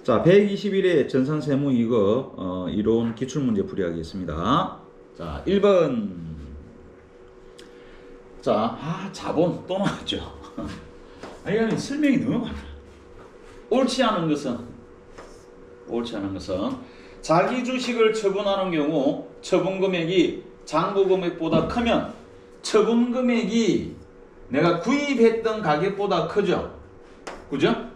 자, 121회 전산세무이거 이론 기출문제 풀이하겠습니다. 자, 1번. 자, 자본 또 나왔죠. 이거는 설명이 너무 많아. 옳지 않은 것은 자기 주식을 처분하는 경우 처분 금액이 장부 금액보다 크면 처분 금액이 내가 구입했던 가격보다 크죠. 그죠?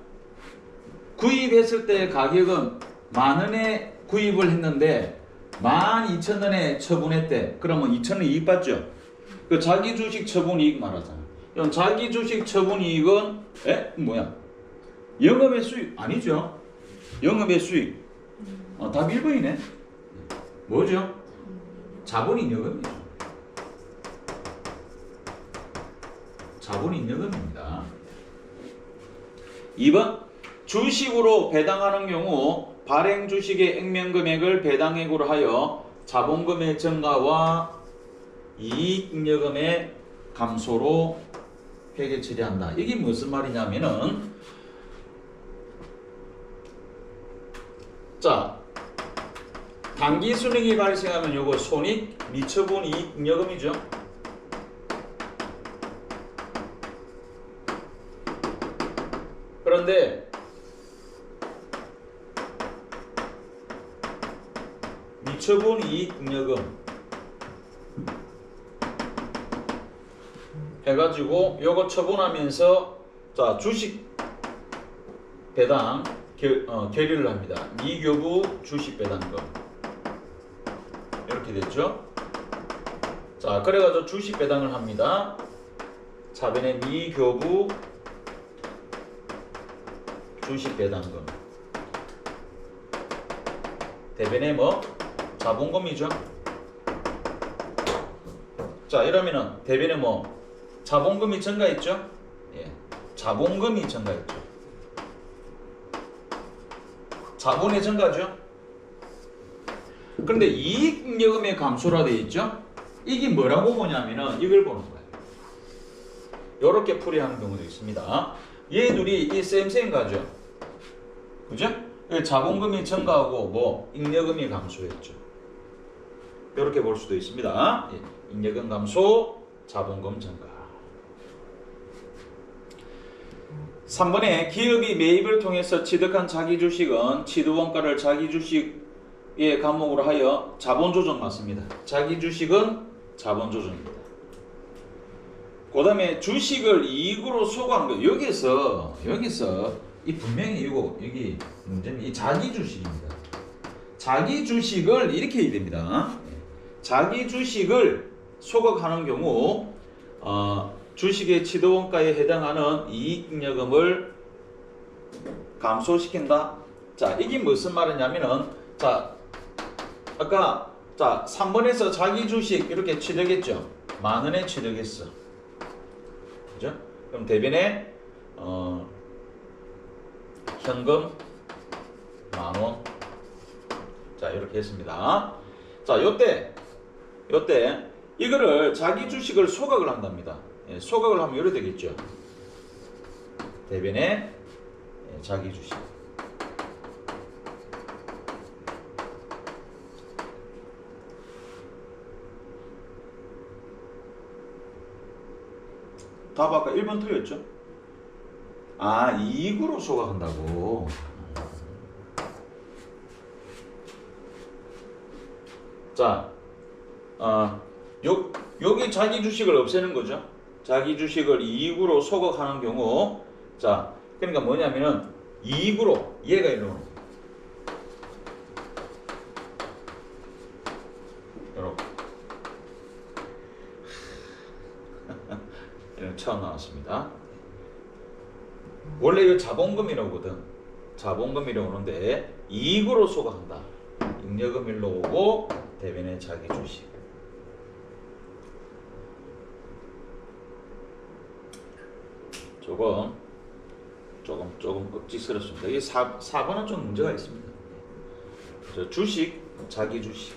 구입했을 때 가격은 10,000원에 구입을 했는데 12,000원에 처분했대. 그러면 2,000원 이익 받죠. 그 자기 주식 처분 이익 말하잖아. 그럼 자기 주식 처분 이익은 뭐야? 영업의 수익 아니죠? 영업의 수익. 답 1번이네. 뭐죠? 자본인여금이죠. 자본인여금입니다. 2번. 주식으로 배당하는 경우 발행 주식의 액면금액을 배당액으로 하여 자본금의 증가와 이익잉여금의 감소로 회계 처리한다. 이게 무슨 말이냐면은, 자, 단기 순이익이 발생하면 요거 손익 미처분 이익잉여금이죠. 그런데 미처분 이익잉여금 해가지고 요거 처분하면서 자 주식 배당 결의를 합니다. 미교부 주식 배당금 이렇게 됐죠. 자 그래가지고 주식 배당을 합니다. 차변에 미교부 주식 배당금 대변에 뭐 자본금이죠. 자 이러면은 대변에 뭐 자본금이 증가했죠. 예, 자본금이 증가했죠. 자본의 증가죠. 그런데 이익잉여금의 감소라 되어 있죠. 이게 뭐라고 보냐면은 이걸 보는 거예요. 요렇게 풀이하는 경우도 있습니다. 얘 둘이 이 쌤 가죠. 그죠? 자본금이 증가하고 뭐 잉여금이 감소했죠. 이렇게 볼 수도 있습니다. 예, 잉여금 감소, 자본금 증가. 3번에 기업이 매입을 통해서 취득한 자기 주식은 취득원가를 자기 주식의 감목으로 하여 자본 조정 맞습니다. 자기 주식은 자본 조정입니다. 그 다음에 주식을 이익으로 소구한 거 여기서 이 분명히 이거 여기 문제는 이 자기 주식입니다. 자기 주식을 이렇게 해야 됩니다. 자기 주식을 소각하는 경우 주식의 취득원가에 해당하는 이익잉여금을 감소시킨다. 자 이게 무슨 말이냐면은 자 아까 자 3번에서 자기 주식 이렇게 취득했죠. 10,000원에 취득했어. 그죠? 그럼 대변에 현금 10,000원. 자 이렇게 했습니다. 자 요때 이거를 자기 주식을 소각을 한답니다. 예, 소각을 하면 이렇게 되겠죠. 대변에 자기 주식. 답 아까 1번 틀렸죠? 이익으로 소각한다고. 자, 여기 자기 주식을 없애는 거죠. 자기 주식을 이익으로 소각하는 경우, 자, 그러니까 뭐냐면은 이익으로 얘가 이러는 거예요. 이렇게. 이런 처음 나왔습니다. 원래 이거 자본금이라거든. 자본금이라고 하는데 이익으로 소각한다. 잉여금일로 오고 대변에 자기 주식. 조금 억지스럽습니다. 이게 4번은 좀 문제가 있습니다. 주식, 자기 주식.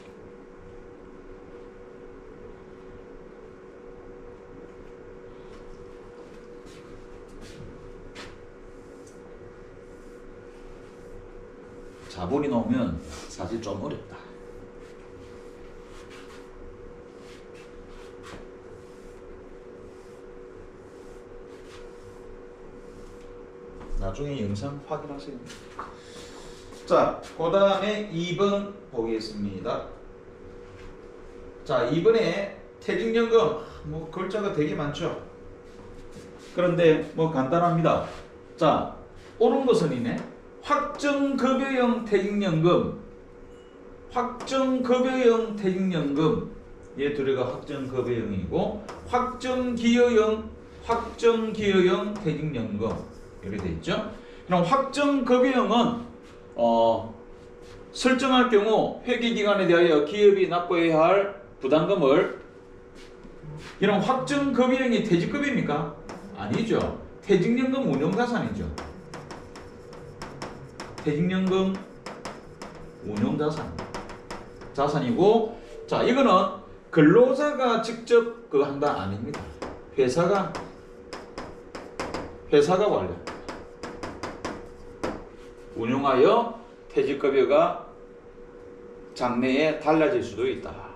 자본이 나오면 사실 좀 어렵다. 나중에 영상 확인하세요. 자, 그 다음에 2번 보겠습니다. 자, 2번에 퇴직연금, 뭐 글자가 되게 많죠. 그런데 뭐 간단합니다. 자, 옳은 것은 이네. 확정급여형 퇴직연금, 확정급여형 퇴직연금, 얘 둘이가 확정급여형이고, 확정기여형 퇴직연금 이렇게 돼 있죠. 그럼 확정급여형은 설정할 경우 회계기간에 대하여 기업이 납부해야 할 부담금을, 이런 확정급여형이 퇴직급입니까? 아니죠. 퇴직연금 운용자산이죠. 퇴직연금 운용자산이고, 자, 이거는 근로자가 직접 그거 한다 아닙니다. 회사가 관리, 운용하여 퇴직급여가 장래에 달라질 수도 있다.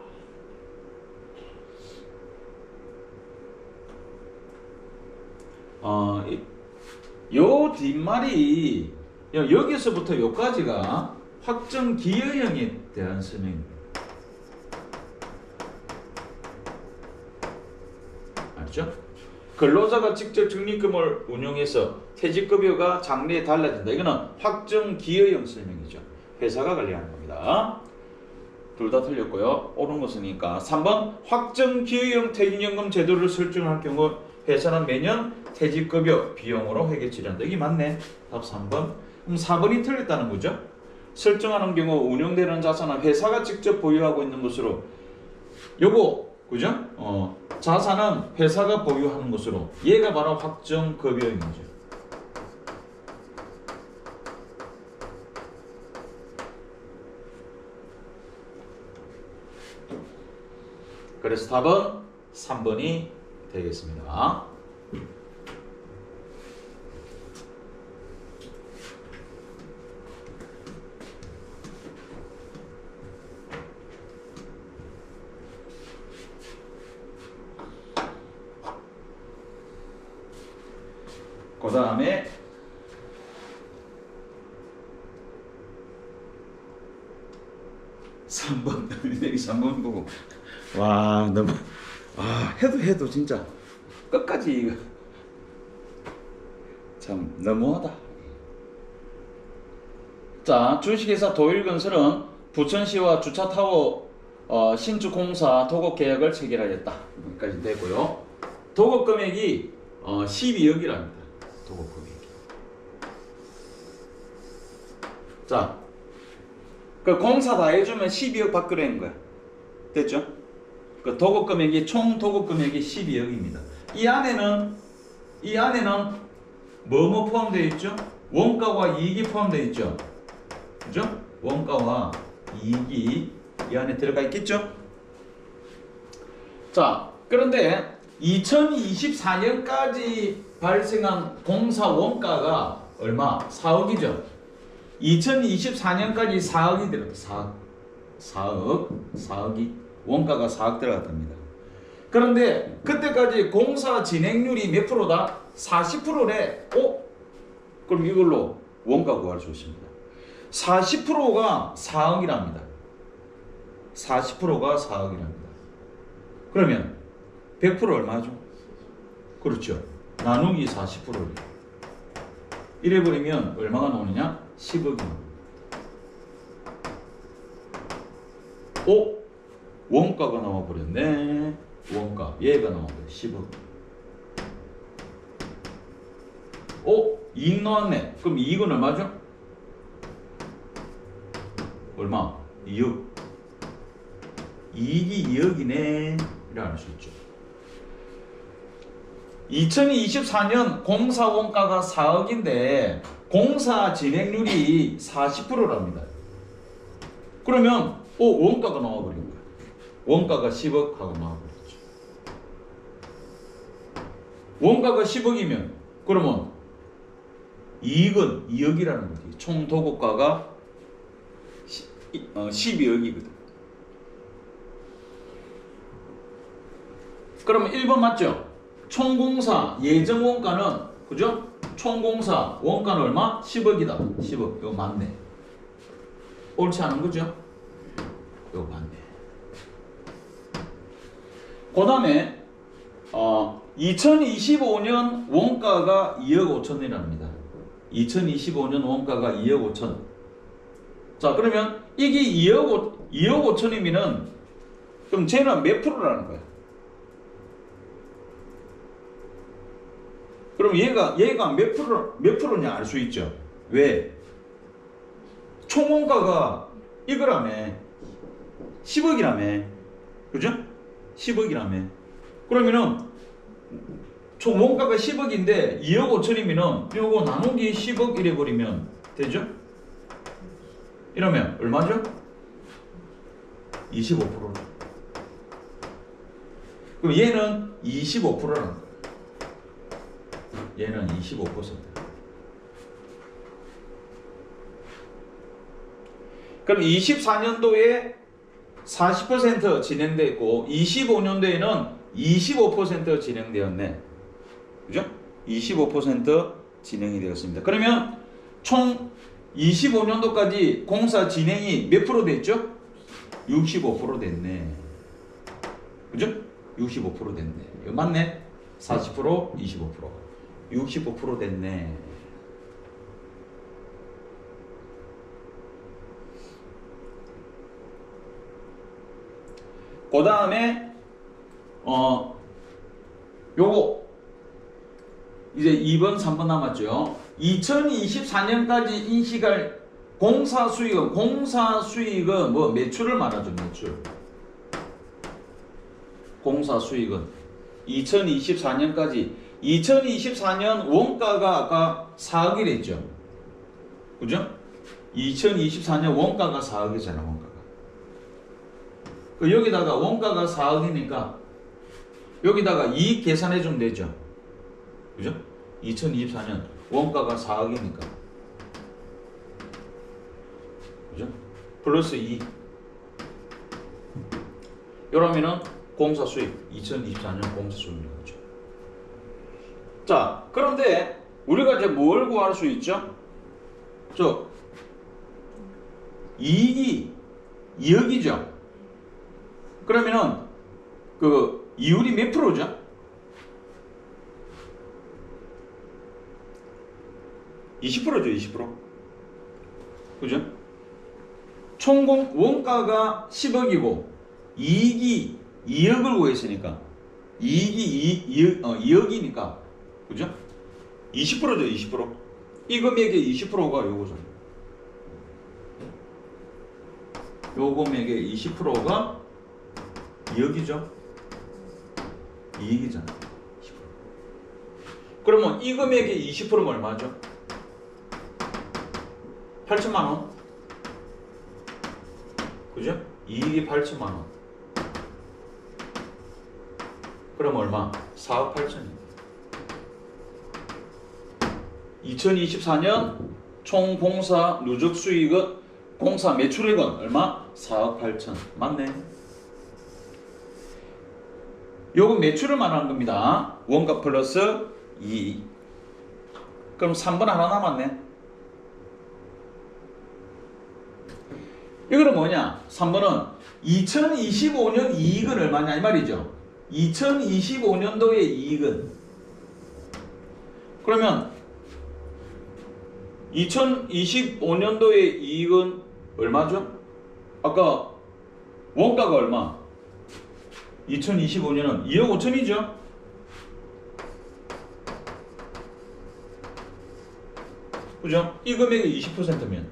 요 뒷말이 여기서부터 여기까지가 확정기여형에 대한 설명입니다. 알죠? 근로자가 직접 적립금을 운용해서 퇴직급여가 장래에 달라진다. 이거는 확정기여형 설명이죠. 회사가 관리하는 겁니다. 둘 다 틀렸고요. 옳은 것이니까 3번 확정기여형 퇴직연금 제도를 설정할 경우 회사는 매년 퇴직급여 비용으로 회계 처리한다. 이게 맞네. 답 3번. 그럼 4번이 틀렸다는 거죠. 설정하는 경우 운용되는 자산은 회사가 직접 보유하고 있는 것으로, 요거 그죠? 자산은 회사가 보유하는 것으로, 얘가 바로 확정급여형이죠. 그래서 답은 3번이 되겠습니다. 그 다음에 3번 여기 3번 보고 와 너무 해도 진짜 끝까지 이거 참 너무하다. 자, 주식회사 도일건설은 부천시와 주차타워 신축 공사 도급 계약을 체결하였다. 여기까지 되고요. 도급 금액이 12억이랍니다. 도급 금액이. 자, 그 공사 다 해주면 12억 받기로 한 거야. 됐죠? 그 도급 금액이 총 도급 금액이 12억입니다. 이 안에는 뭐뭐 포함되어 있죠? 원가와 이익이 포함되어 있죠. 그죠? 원가와 이익이 이 안에 들어가 있겠죠? 자, 그런데 2024년까지 발생한 공사 원가가 얼마? 4억이죠. 2024년까지 4억이 들어갔다. 4억이 원가가 4억 들어갔답니다. 그런데 그때까지 공사 진행률이 몇 프로다? 40%래. 그럼 이걸로 원가 구할 수 있습니다. 40%가 4억이랍니다. 40%가 4억이랍니다. 그러면 100% 얼마죠? 그렇죠. 나누기 40%를 이래버리면 얼마가 나오느냐? 10억이 나옵니다. 원가가 나와버렸네. 원가 얘가 나와버려. 10억. 이익 나왔네. 그럼 이익은 얼마죠? 얼마? 2억. 이익이 2억이네 이라 할 수 있죠. 2024년 공사 원가가 4억인데 공사 진행률이 40%랍니다. 그러면 원가가 나와버린 거야. 원가가 10억 하고 나와버렸죠. 원가가 10억이면 그러면 이익은 2억이라는 거지. 총 도급가가 12억이거든. 그러면 1번 맞죠? 총공사 예정 원가는 그죠? 총공사 원가는 얼마? 10억이다. 10억. 이거 맞네. 옳지 않은 거죠? 이거 맞네. 그 다음에 2025년 원가가 2억 5천이랍니다. 2025년 원가가 2억 5천. 자, 그러면 이게 2억 5천이면은 그럼 쟤는 몇 프로라는 거야? 그럼 얘가 몇 프로냐 알 수 있죠. 왜? 총 원가가 이거라며. 10억이라며. 그죠? 10억이라며. 그러면은 총 원가가 10억인데 2억 5천이면은 요거 나누기 10억 이래 버리면 되죠? 이러면 얼마죠? 25%. 그럼 얘는 25%라는 거예요. 얘는 25%. 그럼 24년도에 40% 진행됐고 25년도에는 25% 진행되었네. 그죠? 25% 진행이 되었습니다. 그러면 총 25년도까지 공사 진행이 몇 프로 됐죠? 65% 됐네. 그죠? 65% 됐네. 이거 맞네? 40%, 25%. 65% 됐네. 그 다음에 요거 이제 2번, 3번 남았죠. 2024년까지 인식할 공사 수익은 뭐 매출을 말하죠. 매출. 공사 수익은 2024년까지 2024년 원가가 아까 4억이랬죠. 그죠? 2024년 원가가 4억이잖아. 원가가. 여기다가 원가가 4억이니까 여기다가 이익 계산해 주면 되죠. 그죠? 2024년 원가가 4억이니까. 그죠? 플러스 2. 이러면은 공사 수익 2024년 공사 수익인 거죠. 자, 그런데 우리가 이제 뭘 구할 수 있죠? 이익이 2억이죠. 그러면은 그 이율이 몇 프로죠? 20%죠, 20%. 그죠? 총 원가가 10억이고 이익이 2억을 구했으니까 이익이 2억이니까 그죠? 20%죠, 20%. 이 금액의 20%가 요거죠. 요 금액의 20%가 2억이죠. 이익이잖아. 20%. 그러면 이 금액의 20%는 얼마죠? 8천만 원. 그죠? 이익이 8천만 원. 그럼 얼마? 4억 8천입니다. 2024년 총 공사 누적 수익은 공사 매출액은 얼마? 4억 8천. 맞네. 요건 매출을 말하는 겁니다. 원가 플러스 2. 그럼 3번 하나 남았네. 이거는 뭐냐? 3번은 2025년 이익은 얼마냐 이 말이죠. 2025년도의 이익은 그러면 2025년도의 이익은 얼마죠? 아까 원가가 얼마? 2025년은 2억 5천이죠? 그죠? 이 금액의 20%면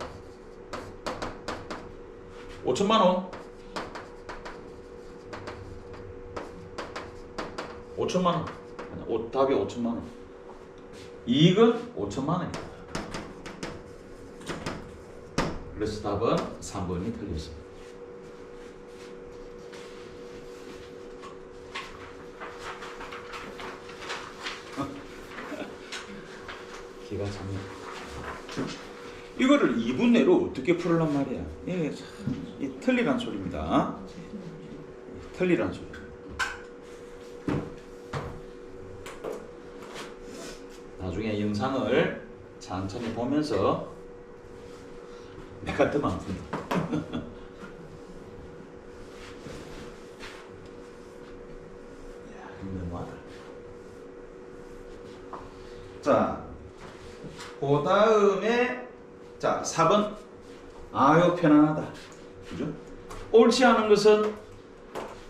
5천만 원. 5천만 원. 답이 5천만 원. 이익은 5천만 원입니다. 그래서 답은 3번이 틀렸습니다. 기가 차네. 이거를 이거를 2분 내로 어떻게 풀으란 말이야. 이게 참 틀리란 소리입니다. 틀리란 소리. 나중에 영상을 천천히 보면서 내가 더 많습니다. 너무하다. 자, 그 다음에 자 4번. 아유 편안하다. 그죠? 옳지 않은 것은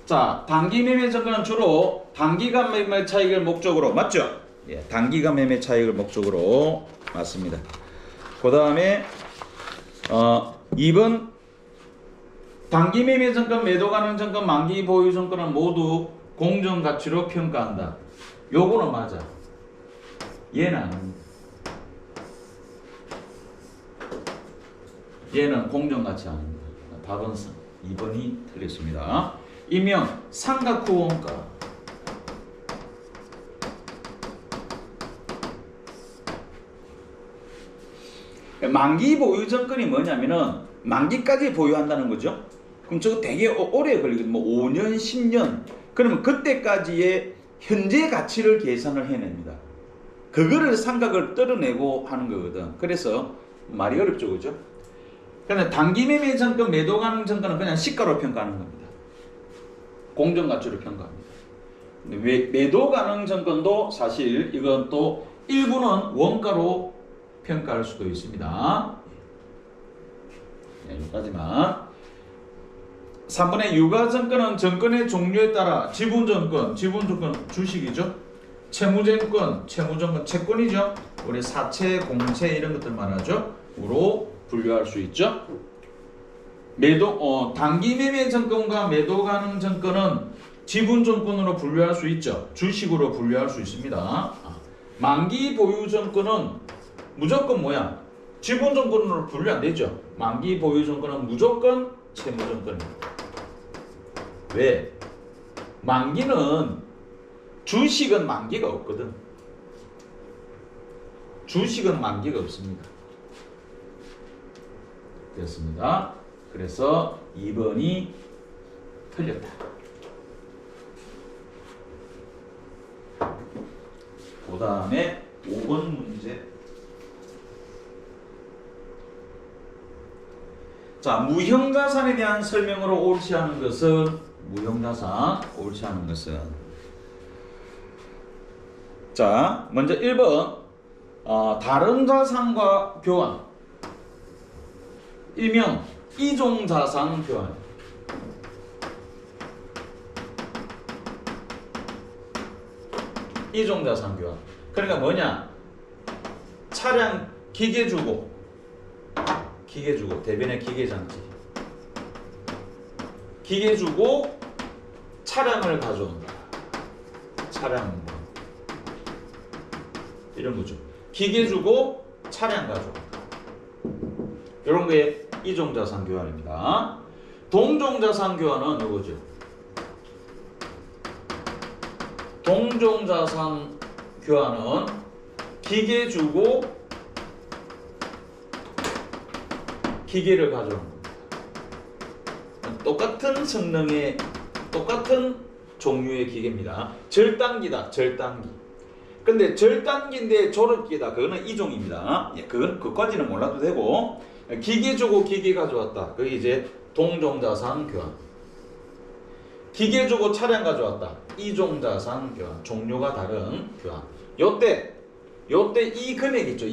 자 단기 매매 정가는 주로 단기간 매매 차익을 목적으로 맞죠? 예, 단기간 매매 차익을 목적으로 맞습니다. 그 다음에 2번 단기 매매 정권, 매도 가능 정권, 만기 보유 정권은 모두 공정 가치로 평가한다. 요거는 맞아. 얘는 아닙니다. 얘는 공정 가치 아닙니다. 답은 2번이 틀렸습니다. 이명 삼각 후원가. 만기 보유 정권이 뭐냐면은 만기까지 보유한다는 거죠. 그럼 저거 되게 오래 걸리거든요. 뭐 5년, 10년. 그러면 그때까지의 현재 가치를 계산을 해냅니다. 그거를 삼각을 떨어내고 하는 거거든. 그래서 말이 어렵죠, 그죠? 그런데 단기 매매 정권, 매도 가능 정권은 그냥 시가로 평가하는 겁니다. 공정 가치로 평가합니다. 근데 매도 가능 정권도 사실 이건 또 일부는 원가로 평가할 수도 있습니다. 네, 여기까지만. 3번의 유가증권은 정권의 종류에 따라 지분증권 주식이죠. 채무증권, 채권이죠. 우리 사채, 공채 이런 것들 말하죠. 으로 분류할 수 있죠. 단기 매매 증권과 매도 가능 증권은 지분증권으로 분류할 수 있죠. 주식으로 분류할 수 있습니다. 만기 보유 증권은 무조건 뭐야? 지분증권으로 분류 안 되죠. 만기 보유 증권은 무조건 채무증권입니다. 왜? 만기는 주식은 만기가 없거든. 주식은 만기가 없습니다. 됐습니다. 그래서 2번이 틀렸다. 그 다음에 5번 문제. 자, 무형자산에 대한 설명으로 옳지 않은 것은 옳지 않은 것은 자, 먼저 1번 다른 자산과 교환, 일명 이종자산 교환. 이종자산 교환. 그러니까 뭐냐? 차량 기계 주고 대변의 기계장치 기계 주고 차량을 가져온다. 차량 이런 거죠. 기계 주고 차량 가져온다. 이런 게 이종자산 교환입니다. 동종자산 교환은 이거죠. 동종자산 교환은 기계 주고 기계를 가져오는 겁니다. 똑같은 성능의 똑같은 종류의 기계입니다. 절단기다. 절단기. 근데 절단기인데 조립기다. 그거는 이종입니다. 예, 그것까지는 몰라도 되고 기계 주고 기계 가져왔다. 그게 이제 동종자산 교환. 기계 주고 차량 가져왔다. 이종자산 교환. 종류가 다른 교환. 요때 이 금액 있죠.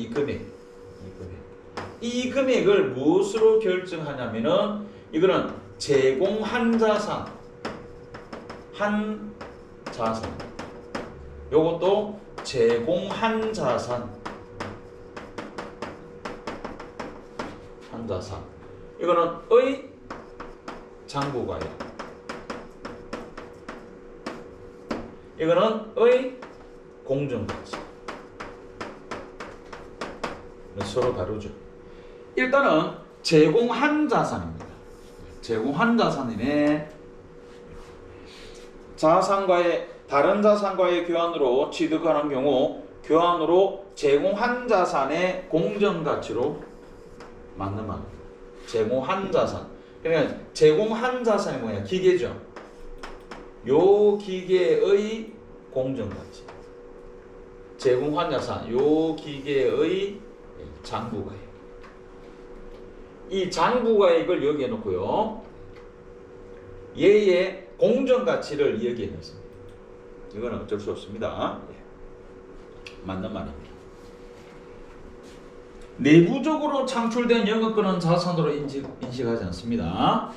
이 금액을 무엇으로 결정하냐면은 이거는 제공한 자산, 요것도 제공한 자산, 이거는 의 장부가액, 이거는 의 공정가치. 서로 다르죠. 일단은 제공한 자산입니다. 제공한 자산이네. 다른 자산과의 교환으로 취득하는 경우 교환으로 제공한 자산의 공정가치로 맞는 말입니다. 제공한 자산. 그러니까 제공한 자산이 뭐냐? 기계죠. 요 기계의 공정가치. 제공한 자산. 요 기계의 장부가액. 이 장부가액을 여기에 놓고요. 얘의 공정가치를 여기에 넣습니다. 이거는 어쩔 수 없습니다. 맞는 말입니다. 내부적으로 창출된 영업권은 자산으로 인식하지 않습니다.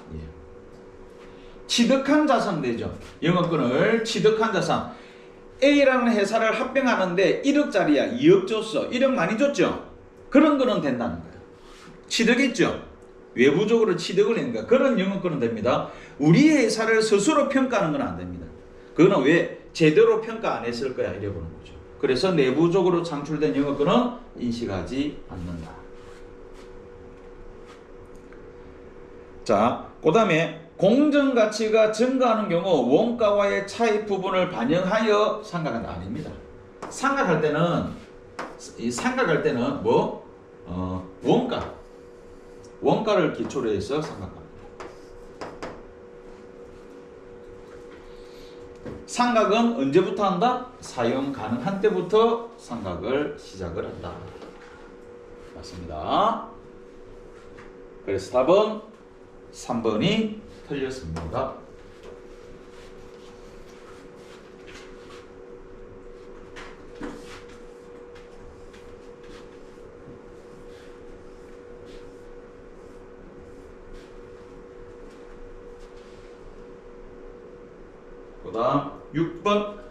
취득한 자산 되죠. 영업권을 취득한 자산. A라는 회사를 합병하는데 1억짜리야. 2억 줬어. 1억 많이 줬죠. 그런 거는 된다는 거예요. 취득했죠. 외부적으로 취득을 했는가. 그런 영업권은 됩니다. 우리 회사를 스스로 평가하는 건 안 됩니다. 그거는 왜 제대로 평가 안 했을 거야 이래 보는 거죠. 그래서 내부적으로 창출된 영업권은 인식하지 않는다. 자, 그 다음에 공정가치가 증가하는 경우 원가와의 차이 부분을 반영하여 상각한다. 아닙니다. 상각할 때는 뭐? 원가를 기초로 해서 상각합니다. 상각은 언제부터 한다? 사용 가능한 때부터 상각을 시작을 한다. 맞습니다. 그래서 답은 3번이 틀렸습니다. 그 다음 6번.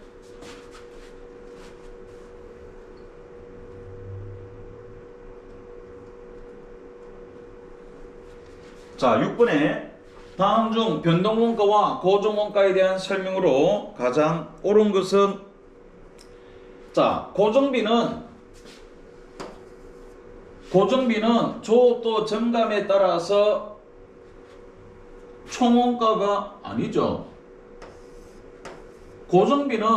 자, 6번에 다음 중 변동원가와 고정원가에 대한 설명으로 가장 옳은 것은, 자, 고정비는 조업도 정감에 따라서 총원가가 아니죠. 고정비는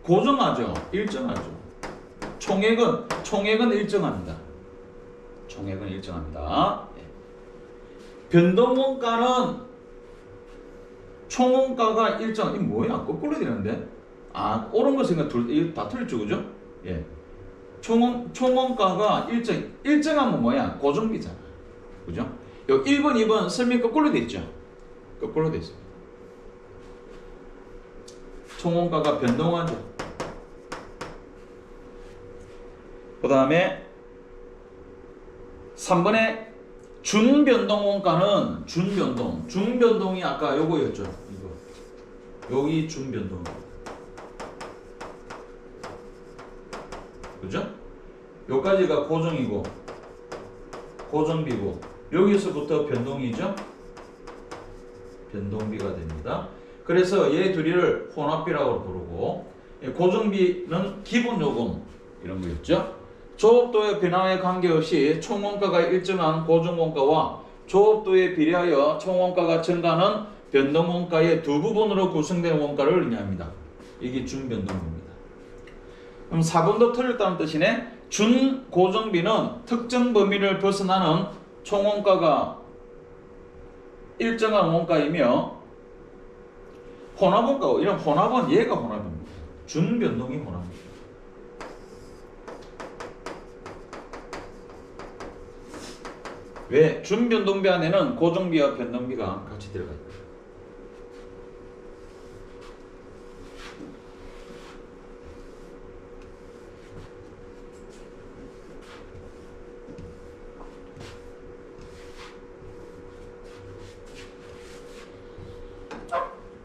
고정하죠. 일정하죠. 총액은 일정합니다. 총액은 일정합니다. 변동원가는 총원가가 일정. 이게 뭐야? 거꾸로 되는데? 아, 옳은 것인가 이거 다 틀렸죠, 그죠? 예. 총원가가 일정하면 뭐야? 고정비잖아. 그죠? 여기 1번, 2번 설명 거꾸로 돼 있죠? 거꾸로 돼 있어요. 총원가가 변동하죠. 그 다음에 3번에 준변동원가는 중변동이 아까 요거였죠. 이거 여기 준변동. 그죠? 요까지가 고정이고 고정비고 여기서부터 변동이죠. 변동비가 됩니다. 그래서 얘 둘이를 혼합비라고 부르고, 고정비는 기본요금 이런 거였죠. 조업도의 변화에 관계없이 총원가가 일정한 고정원가와 조업도에 비례하여 총원가가 증가하는 변동원가의 두 부분으로 구성된 원가를 의미합니다. 이게 준변동입니다. 그럼 4번도 틀렸다는 뜻이네. 준고정비는 특정 범위를 벗어나는 총원가가 일정한 원가이며, 혼합원가, 이런 혼합은 얘가 혼합입니다. 준변동이 혼합입니다. 왜? 준변동비 안에는 고정비와 변동비가 같이 들어가 있다.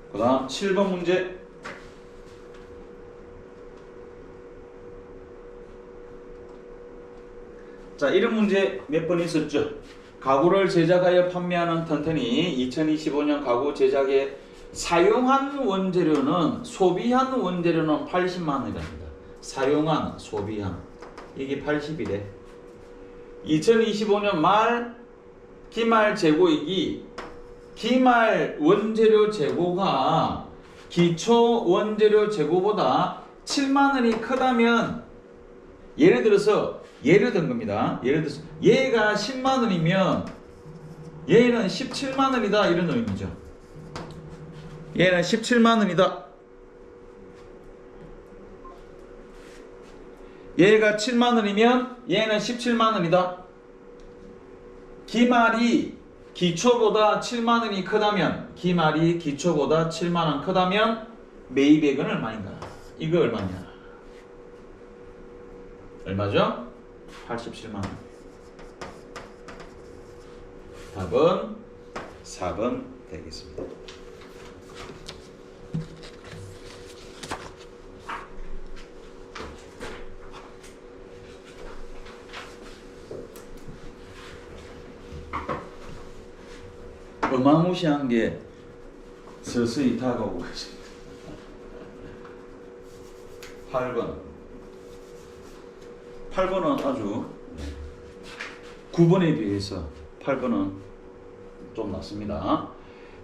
그 다음 7번 문제. 자, 이런 문제 몇 번 있었죠. 가구를 제작하여 판매하는 턴턴이 2025년 가구 제작에 사용한 원재료는, 소비한 원재료는 80만 원이랍니다. 사용한, 소비한, 이게 80이래. 2025년 말 기말 재고액이, 기말 원재료 재고가 기초 원재료 재고보다 7만 원이 크다면, 예를 들어서 예를 든 겁니다. 예를 들어서 얘가 10만 원이면 얘는 17만 원이다 이런 의미죠. 얘는 17만 원이다. 얘가 7만 원이면 얘는 17만 원이다. 기말이 기초보다 7만 원이 크다면, 기말이 기초보다 7만 원 크다면 매입액은 얼마인가? 이거 얼마냐? 얼마죠? 87만 원. 답은 4번 되겠습니다. 어마무시한 게 서서히 다가오고 있습니다. 8번은 아주 9번에 비해서 8번은 좀 낮습니다.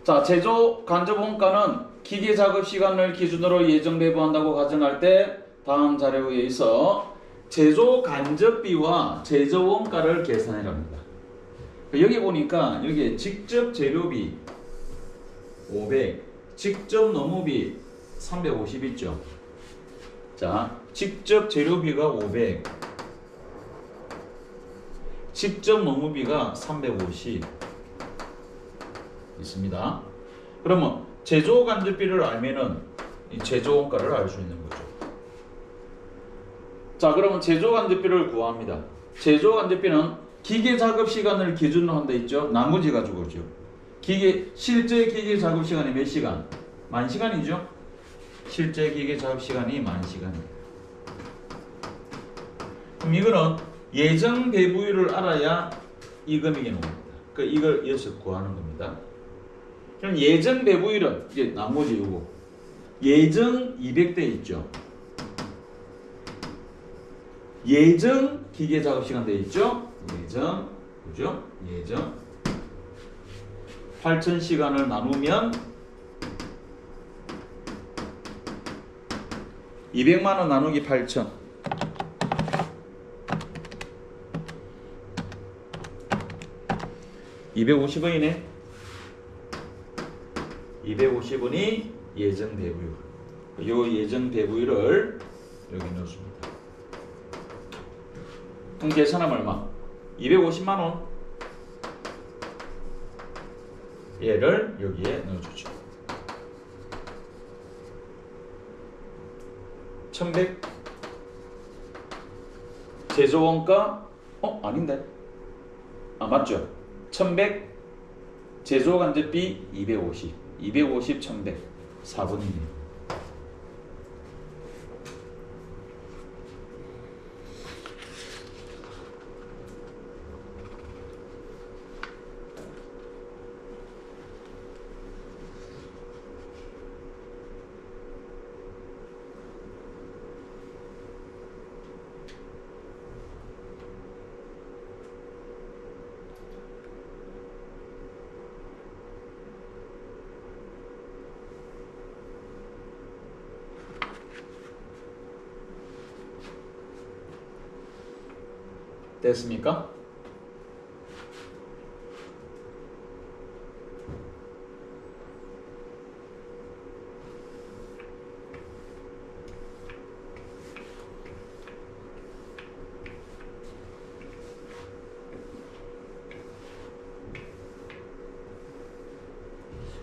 자, 제조 간접 원가는 기계 작업 시간을 기준으로 예정 배부한다고 가정할 때 다음 자료에 의해서 제조 간접비와 제조 원가를 계산해 갑니다. 여기 보니까 여기 직접 재료비 500, 직접 노무비 350 있죠. 자, 직접 재료비가 500, 직접 노무비가 350 있습니다. 그러면 제조 간접비를 알면은 이 제조 원가를 알 수 있는 거죠. 자, 그러면 제조 간접비를 구합니다. 제조 간접비는 기계 작업 시간을 기준으로 한다 했죠. 나머지 가지고죠. 실제 기계 작업 시간이 몇 시간? 10,000시간이죠. 실제 기계 작업 시간이 10,000시간입니다. 그럼 이거는 예정 배부율을 알아야 이 금액이 나옵니다. 그러니까 이걸 여기서 구하는 겁니다. 그럼 예정 배부율은 이제 나머지 요거 예정 200대 있죠. 예정 기계 작업 시간 돼 있죠. 예정, 그죠? 예정 8,000시간을 나누면 200만 원 나누기 8,000 250원이네. 250원이 예정 배부율. 요 예정 배부율을 여기 넣습니다. 그럼 계산하면 얼마? 250만 원. 얘를 여기에 넣어주죠. 1100 제조원가 아닌데 맞죠? 1100 제조간접비 250 1100 4번이네요. 됐습니까?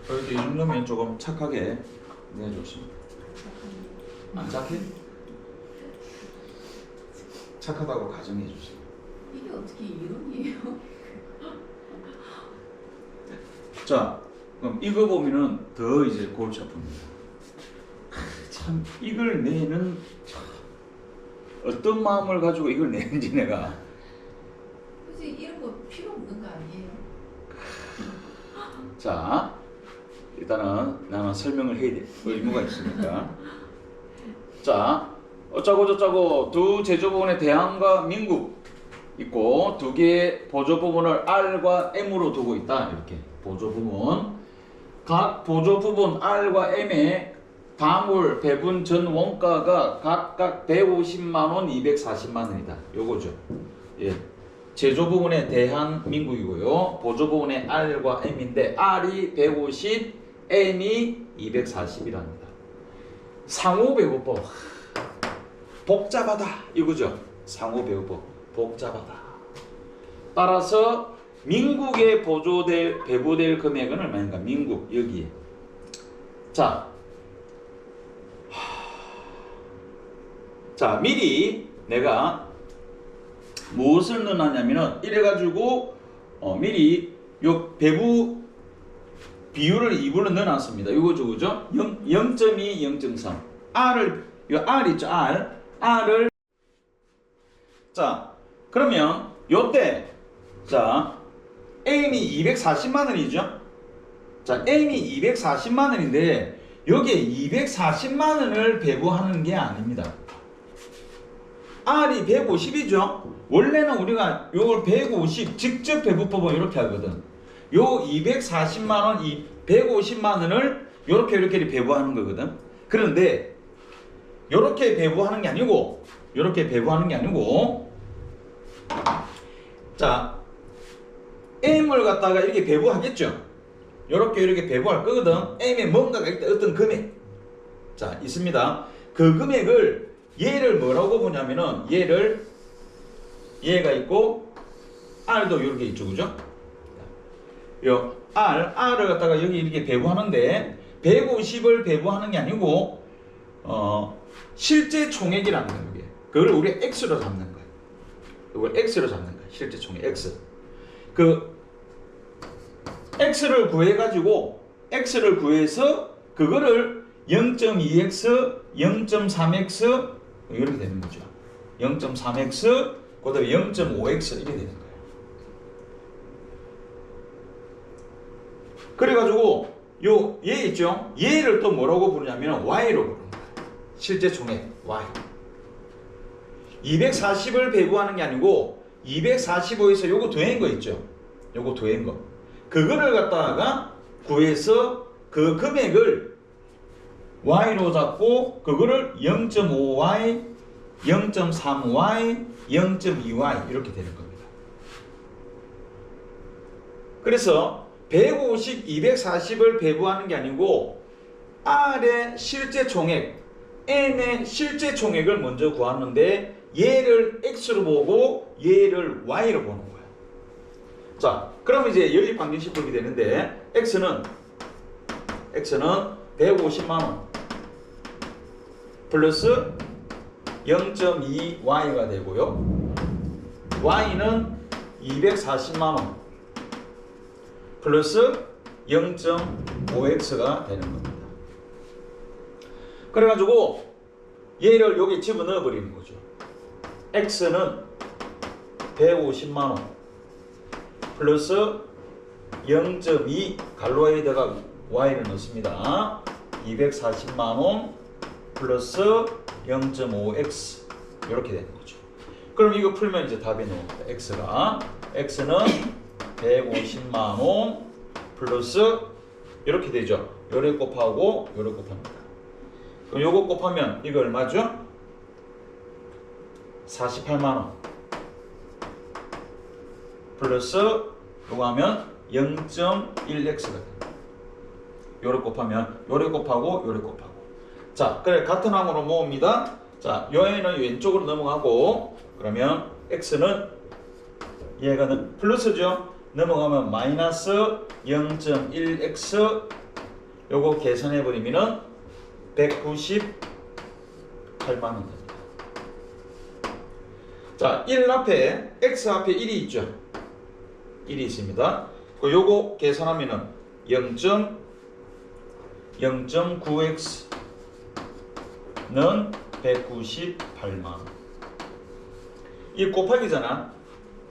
그래도 이 정도면 조금 착하게 내줬습니다. 안 착해? 착하다고 가정해 주세요. 이게 어떻게 이론이에요? 자, 그럼 이거 보면은 더 이제 골치 아픕니다. 참 이걸 내는 어떤 마음을 가지고 이걸 내는지 내가. 굳이 이런 거 필요 없는 거 아니에요? 자, 일단은 나는 설명을 해야 될 의무가 있으니까. 자, 어쩌고 저쩌고 두 제조부분의 대한과 민국 있고 두 개의 보조 부분을 R과 M으로 두고 있다. 이렇게 보조 부분 각 보조 부분 R과 M의 다물 배분 전 원가가 각각 150만 원, 240만 원이다. 요거죠. 예. 제조 부분의 대한민국이고요. 보조 부분의 R과 M인데 R이 150, M이 240이랍니다. 상호배구법 복잡하다 이거죠. 상호배구법 복잡하다. 따라서 민국에 배부될 금액은 얼마인가? 민국 여기에. 자, 미리 내가 무엇을 넣어놨냐면은 이래가지고 미리 요 배부 비율을 2분로 넣어놨습니다. 요거죠, 그죠? 0.2, 0.3. 요 R 있죠, R을. 자, 그러면 요때, 자, M이 240만 원이죠? 자, M이 240만 원인데, 여기에 240만 원을 배부하는 게 아닙니다. R이 150이죠? 원래는 우리가 요걸 150 직접 배부법은 이렇게 하거든. 요 240만원, 이 150만원을 요렇게 배부하는 거거든. 그런데 요렇게 배부하는 게 아니고 자, M을 갖다가 이렇게 배부하겠죠? 요렇게 배부할 거거든. M에 뭔가가 있다. 어떤 금액. 자, 있습니다. 그 금액을 얘를 뭐라고 보냐면은 얘가 있고 R도 이렇게 있죠, 그죠? 요 R을 갖다가 여기 이렇게 배부하는데 150을 배부하는 게 아니고 실제 총액이라는 거예요. 이게. 그걸 우리 X로 잡는 거예요. 이걸 X로 잡는 거예요. 실제 총액 X. 그 X를 구해서 그거를 0.2x, 0.3x 이렇게 되는 거죠. 0.3x, 그다음에 0.5x 이렇게 되는 거예요. 그래가지고 얘 있죠? 얘를 또 뭐라고 부르냐면 Y로 부르는 거예요. 실제 총액 Y. 240을 배부하는 게 아니고 245에서 요거 더한 거 있죠? 요거 더한 거. 그거를 갖다가 구해서 그 금액을 Y로 잡고 그거를 0.5Y, 0.3Y, 0.2Y 이렇게 되는 겁니다. 그래서 150, 240을 배부하는 게 아니고 R의 실제 총액, N의 실제 총액을 먼저 구하는데 얘를 X로 보고 얘를 Y로 보는 거예요. 자, 그럼 이제 연립방정식법이 되는데 X는 150만원 플러스 0.2Y가 되고요. Y는 240만원 플러스 0.5X가 되는 겁니다. 그래가지고 얘를 여기 집어넣어 버리는 거죠. X는 150만원 플러스 0.2 갈로에다가 Y를 넣습니다. 240만원 플러스 0.5X 이렇게 되는 거죠. 그럼 이거 풀면 이제 답이 나옵니다. X는 150만원 플러스 이렇게 되죠. 요래 곱하고 요래 곱합니다. 그럼 요거 곱하면 이거 얼마죠? 48만원 플러스 요거 하면 0.1x가 됩니다. 요래 곱하면 요래 곱하고 요래 곱하고. 자, 그래 같은 항으로 모읍니다. 자, 요 애는 왼쪽으로 넘어가고 그러면 x는 얘가 플러스죠. 넘어가면 마이너스 0.1x 요거 계산해 버리면은 198만원 됩니다. 자, 1 앞에 x 앞에 1이 있죠. 1이 있습니다. 요거 계산하면은 0.9x는 198만원. 이 곱하기잖아.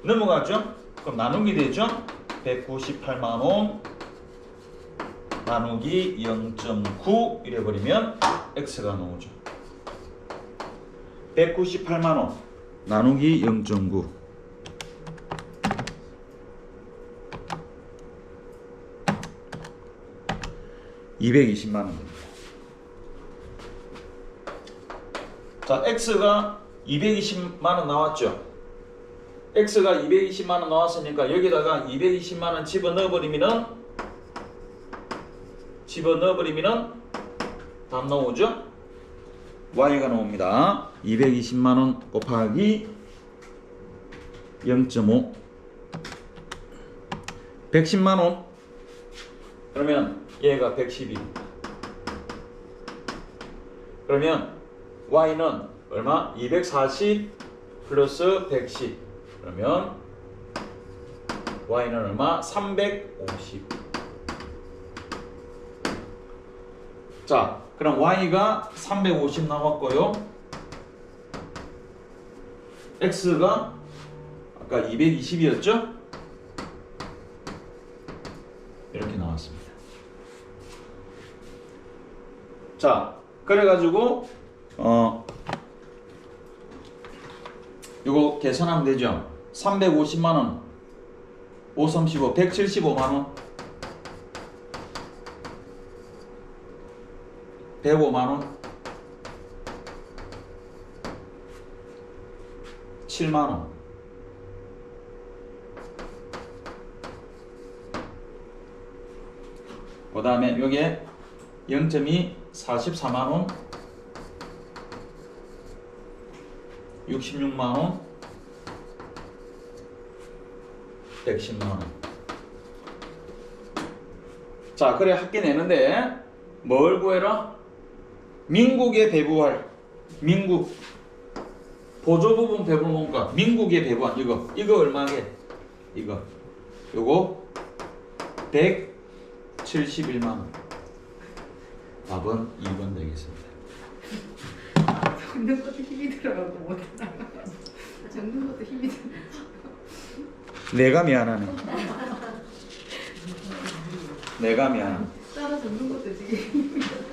넘어가죠? 그럼 나누기 되죠? 198만원 나누기 0.9 이래버리면 x가 나오죠. 198만원 나누기 0.9 220만원 됩니다. 자, x가 220만원 나왔죠. X가 220만 원 나왔으니까 여기다가 220만 원 집어넣어 버리면은 답 나오죠? Y가 나옵니다. 220만 원 곱하기 0.5 110만 원. 그러면 얘가 110입니다. 그러면 Y는 얼마? 240 플러스 110. 그러면 Y는 얼마? 350. 자, 그럼 Y가 350 나왔고요. X가 아까 220이었죠? 이렇게 나왔습니다. 자, 그래가지고 이거 계산하면 되죠. 350만원 535 175만원 105만원 7만원 그 다음에 요게 0.2 44만원 66만원 110만원. 자, 그래 합계 내는데 뭘 구해라? 민국의 배부할 민국 보조부분 배분원가 민국의 배부한 이거 얼마게? 이거 요거 171만원. 답은 2번 되겠습니다. 적는 것도 힘이 들어가고 못하나. 적는 것도 힘이 들어. 내가 미안하네. 내가 미안해. 따라 적는 것도 지금 힘이 들어.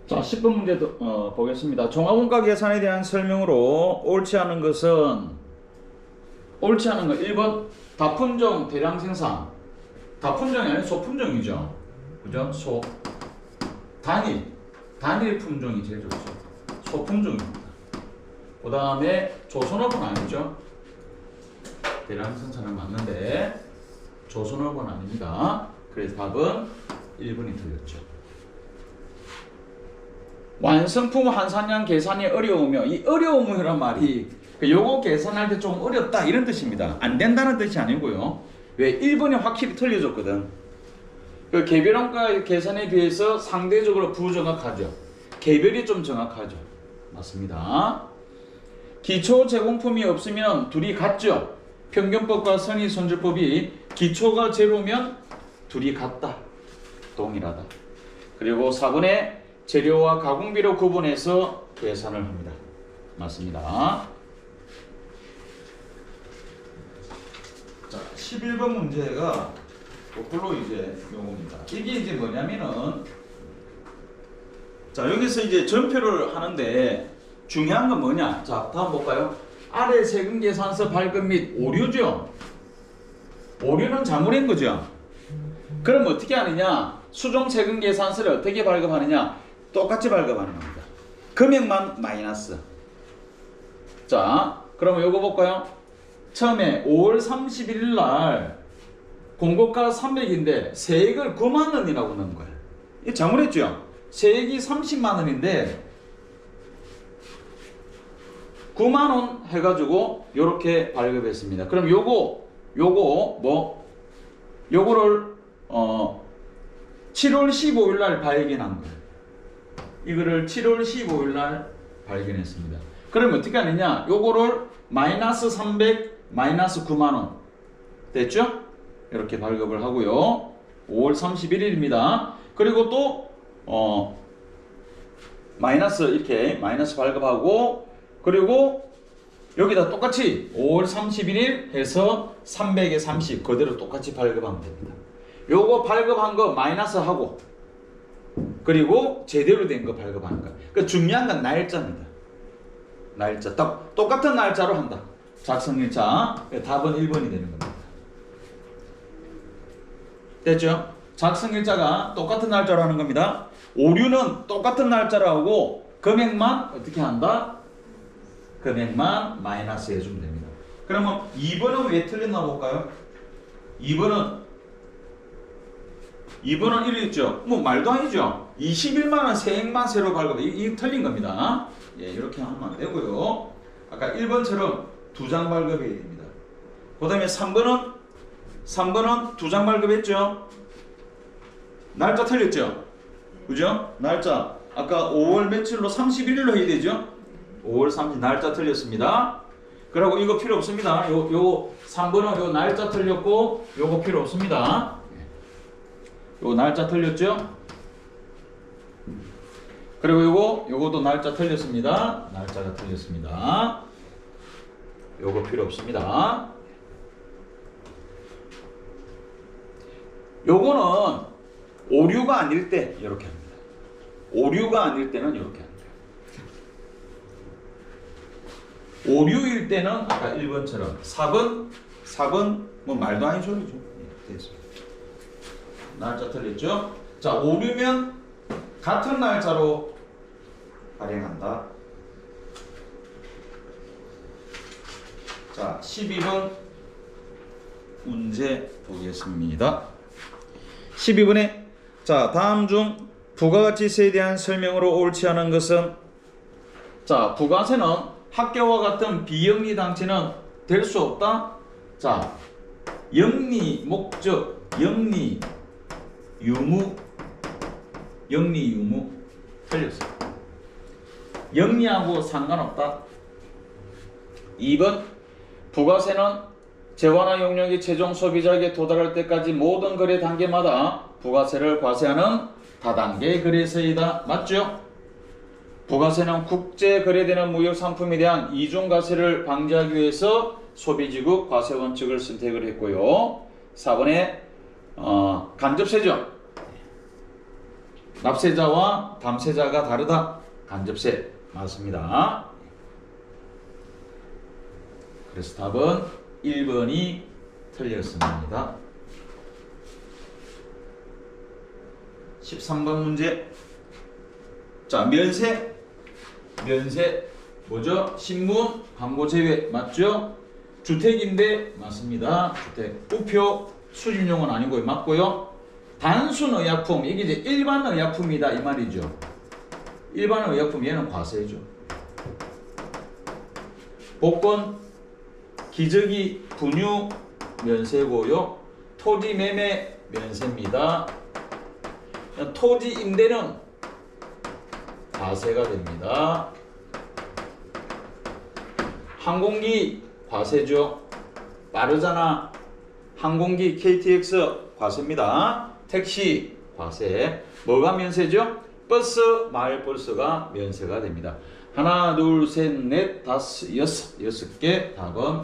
자, 10번 문제도 보겠습니다. 종합원가 계산에 대한 설명으로 옳지 않은 거 1번 다품종 대량 생산. 다품종이 아니라 소품종이죠. 그죠? 단일 품종이 제일 좋죠. 소품종입니다. 그 다음에 조선업은 아니죠. 대량 생산은 맞는데 조선업은 아닙니다. 그래서 답은 1번이 틀렸죠. 완성품 환산량 계산이 어려우며, 이 어려움이란 말이 요거 계산할 때 좀 어렵다 이런 뜻입니다. 안 된다는 뜻이 아니고요. 왜? 1번이 확실히 틀려졌거든. 그 개별원가 계산에 비해서 상대적으로 부정확하죠. 개별이 좀 정확하죠. 맞습니다. 기초 제공품이 없으면 둘이 같죠. 평균법과 선의손질법이 기초가 제로면 둘이 같다. 동일하다. 그리고 4번에 재료와 가공비로 구분해서 계산을 합니다. 맞습니다. 자, 11번 문제가 거꾸로 이제 요겁니다. 이게 이제 뭐냐면은, 자, 여기서 이제 전표를 하는데 중요한 건 뭐냐? 자, 다음 볼까요? 아래 세금 계산서 발급 및 오류죠. 오류는 잘못한 거죠. 그럼 어떻게 하느냐? 수종 세금 계산서를 어떻게 발급하느냐? 똑같이 발급하는 겁니다. 금액만 마이너스. 자, 그럼 요거 볼까요? 처음에 5월 31일 날 공고가 300인데 세액을 9만 원이라고 넣은 거예요. 이거 잘못했죠? 세액이 30만 원인데 9만 원 해가지고 요렇게 발급했습니다. 그럼 요거를 7월 15일 날 발견한 거예요. 이거를 7월 15일 날 발견했습니다. 그럼 어떻게 하느냐? 요거를 마이너스 300 마이너스 9만 원 됐죠? 이렇게 발급을 하고요. 5월 31일입니다. 그리고 또 마이너스 이렇게 마이너스 발급하고, 그리고 여기다 똑같이 5월 31일 해서 300에 30 그대로 똑같이 발급하면 됩니다. 요거 발급한 거 마이너스 하고, 그리고 제대로 된 거 발급하는 거. 그 중요한 건 날짜입니다. 날짜 똑같은 날짜로 한다. 작성일자. 답은 1번이 되는 겁니다. 됐죠? 작성일자가 똑같은 날짜라는 겁니다. 오류는 똑같은 날짜라고 금액만 어떻게 한다? 금액만 마이너스 해주면 됩니다. 그러면 2번은 왜 틀렸나 볼까요? 2번은 이랬죠. 뭐 말도 아니죠. 21만 원 세액만 새로 발급. 이게 틀린 겁니다. 예, 이렇게 하면 안 되고요. 아까 1번처럼 2장 발급해야 됩니다. 그다음에 3번은 2장 발급했죠. 날짜 틀렸죠. 그죠? 날짜 아까 5월 며칠로 31일로 해야 되죠. 5월 30일 날짜 틀렸습니다. 그리고 이거 필요 없습니다. 요 3번은 요 날짜 틀렸고 요거 필요 없습니다. 요 날짜 틀렸죠? 그리고 요것도 날짜 틀렸습니다. 날짜가 틀렸습니다. 요거 필요 없습니다. 요거는 오류가 아닐 때 이렇게 합니다. 오류가 아닐 때는 이렇게 합니다. 오류일 때는 아까 1번처럼 4번 뭐 말도 아닌 소리죠. 예, 됐습니다. 날짜 틀렸죠? 자, 오류면 같은 날짜로 발행한다. 자, 12번 문제 보겠습니다. 12번에 자, 다음 중 부가가치세에 대한 설명으로 옳지 않은 것은 자, 부가세는 학교와 같은 비영리 단체는 될 수 없다. 자, 영리 목적, 영리 유무 틀렸어요. 영리하고 상관없다. 2번 부가세는 재화나 용역이 최종 소비자에게 도달할 때까지 모든 거래 단계마다 부가세를 과세하는 다단계 거래세이다. 맞죠? 부가세는 국제 거래되는 무역 상품에 대한 이중과세를 방지하기 위해서 소비지국 과세 원칙을 선택을 했고요. 4번에 간접세죠. 납세자와 담세자가 다르다. 간접세 맞습니다. 그래서 답은 1번이 틀렸습니다. 13번 문제. 자, 면세 뭐죠? 신문, 광고 제외 맞죠? 주택인데 맞습니다. 주택. 우표 수집용은 아니고요. 맞고요. 단순 의약품 이게 이제 일반 의약품이다 이 말이죠. 일반 의약품 얘는 과세죠. 복권, 기저귀, 분유 면세고요. 토지 매매 면세입니다. 토지 임대는 과세가 됩니다. 항공기 과세죠. 빠르잖아. 항공기 KTX 과세입니다. 택시 과세. 뭐가 면세죠? 버스, 마을버스가 면세가 됩니다. 하나, 둘, 셋, 넷, 다섯, 여섯 개. 답은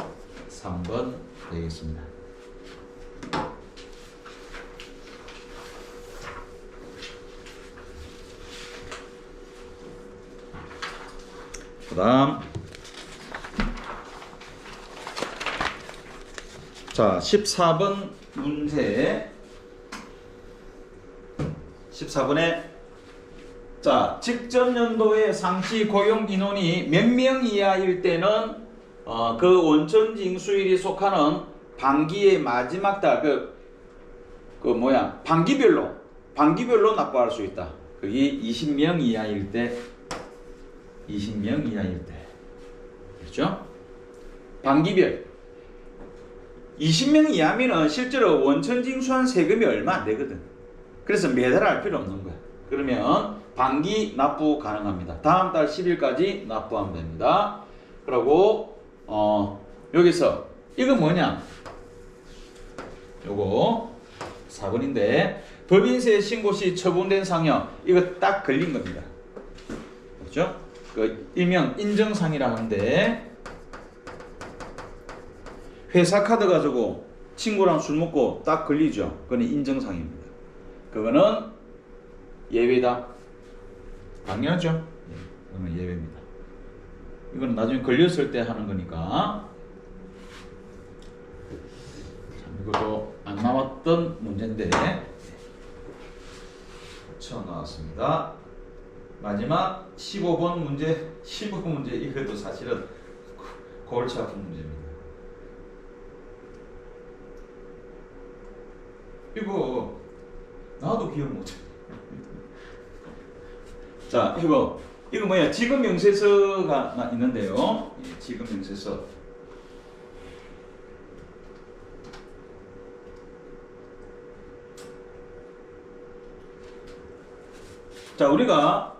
3번 되겠습니다. 그 다음 자 14번 문제 14번에 자 직전 연도의 상시 고용 인원이 몇 명 이하일 때는 그 원천 징수일이 속하는 반기의 마지막 달 반기별로 납부할 수 있다. 그게 20명 이하일 때 20명 이하일 때 그렇죠? 반기별 20명 이하면은 실제로 원천 징수한 세금이 얼마 안 되거든. 그래서 매달 할 필요 없는 거야. 그러면 반기 납부 가능합니다. 다음 달 10일까지 납부하면 됩니다. 그리고 여기서 이거 뭐냐? 요거 4번인데 법인세 신고 시 처분된 상여 이거 딱 걸린 겁니다. 그렇죠? 그 일명 인정상이라 하는데 회사 카드 가지고 친구랑 술 먹고 딱 걸리죠. 그건 인정상입니다. 그거는 예외다. 당연하죠. 네, 그건 예외입니다. 이건 나중에 걸렸을 때 하는 거니까. 이것도 안 나왔던 문제인데 처음 나왔습니다. 마지막 15번 문제, 15번 문제 이것도 사실은 골치 아픈 문제입니다. 이거 나도 기억 못해. 자, 이거 뭐야? 지금 명세서가 있는데요. 예, 지금 명세서. 자, 우리가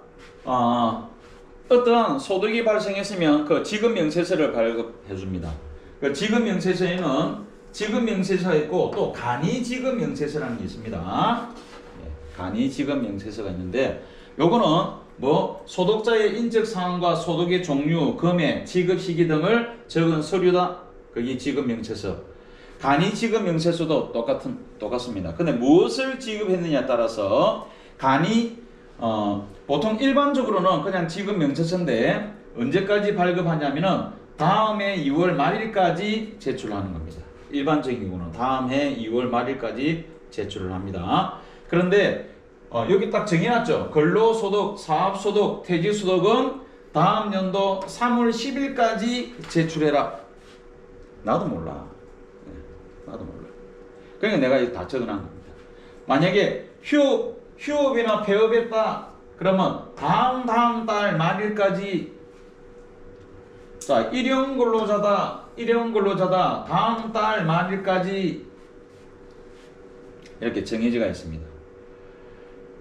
어떤 소득이 발생했으면 그 지급 명세서를 발급해 줍니다. 그 지급 명세서에는 지급 명세서가 있고 또 간이 지급 명세서라는 게 있습니다. 간이 지급 명세서가 있는데 요거는 뭐 소득자의 인적 사항과 소득의 종류, 금액, 지급 시기 등을 적은 서류다. 그게 지급 명세서. 간이 지급 명세서도 똑같습니다. 근데 무엇을 지급했느냐에 따라서 간이 보통 일반적으로는 그냥 지급 명세서인데 언제까지 발급하냐면은 다음 해 2월 말일까지 제출하는 겁니다. 일반적인 경우는 다음 해 2월 말일까지 제출을 합니다. 그런데 여기 딱 정해놨죠. 근로소득, 사업소득, 퇴직소득은 다음 연도 3월 10일까지 제출해라. 나도 몰라. 나도 몰라. 그러니까 내가 다 적어놓은 겁니다. 만약에 휴업이나 폐업했다 그러면 다음 달 말일까지, 자, 일용 근로자다 다음 달 말일까지 이렇게 정해지가 있습니다.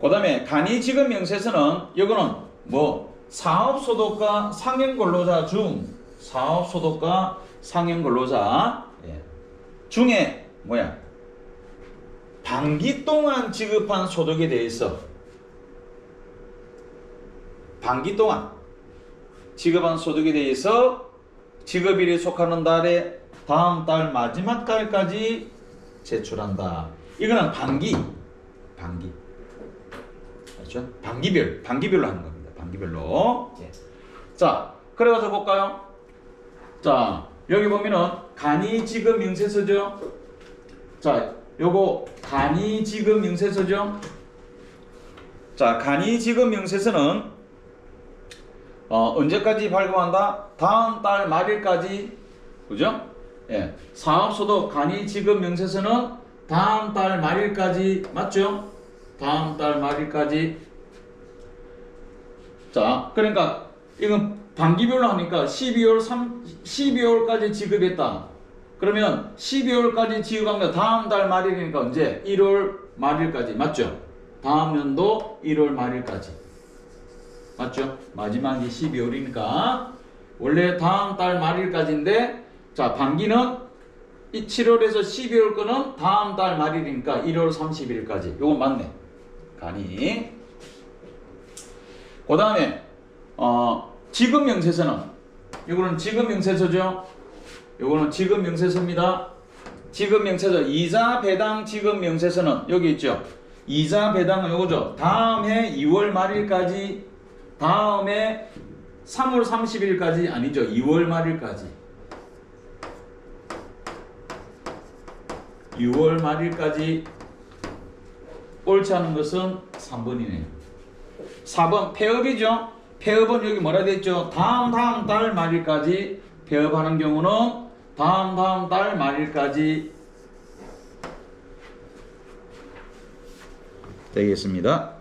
그 다음에 간이 지급 명세서는 이거는 뭐 사업소득과 상행근로자 중 사업소득과 상행근로자 중에 뭐야 반기 동안 지급한 소득에 대해서 반기 동안 지급한 소득에 대해서 지급일에 속하는 달에 다음 달 마지막 달까지 제출한다. 이거는 반기. 그렇죠? 반기별로 하는 겁니다. 반기별로. 예. 자, 그래가지고 볼까요? 자, 여기 보면은 간이 지급 명세서죠. 자, 요거 간이 지급 명세서죠. 자, 간이 지급 명세서는 언제까지 발급한다? 다음 달 말일까지. 그죠? 예. 사업소득 간이 지급 명세서는 다음 달 말일까지. 맞죠? 다음 달 말일까지. 자, 그러니까 이건 반기별로 하니까 12월까지 지급했다. 그러면 12월까지 지급한 거 다음 달 말일이니까 언제? 1월 말일까지. 맞죠? 다음 연도 1월 말일까지. 맞죠? 마지막이 12월이니까 원래 다음 달 말일까지인데, 자, 반기는 7월에서 12월 거는 다음 달 말일이니까 1월 30일까지. 요건 맞네. 간이. 그 다음에 지급 명세서는 이거는 지급 명세서죠. 요거는 지급 명세서입니다. 지급 명세서 이자 배당 지급 명세서는 여기 있죠. 이자 배당은 요거죠. 다음 해 2월 말일까지, 다음 해 3월 30일까지 아니죠. 2월 말일까지. 6월 말일까지. 옳지 않은 것은 3번이네요. 4번 폐업이죠. 폐업은 여기 뭐라 되어있죠? 다음 달 말일까지. 폐업하는 경우는 다음 달 말일까지 되겠습니다.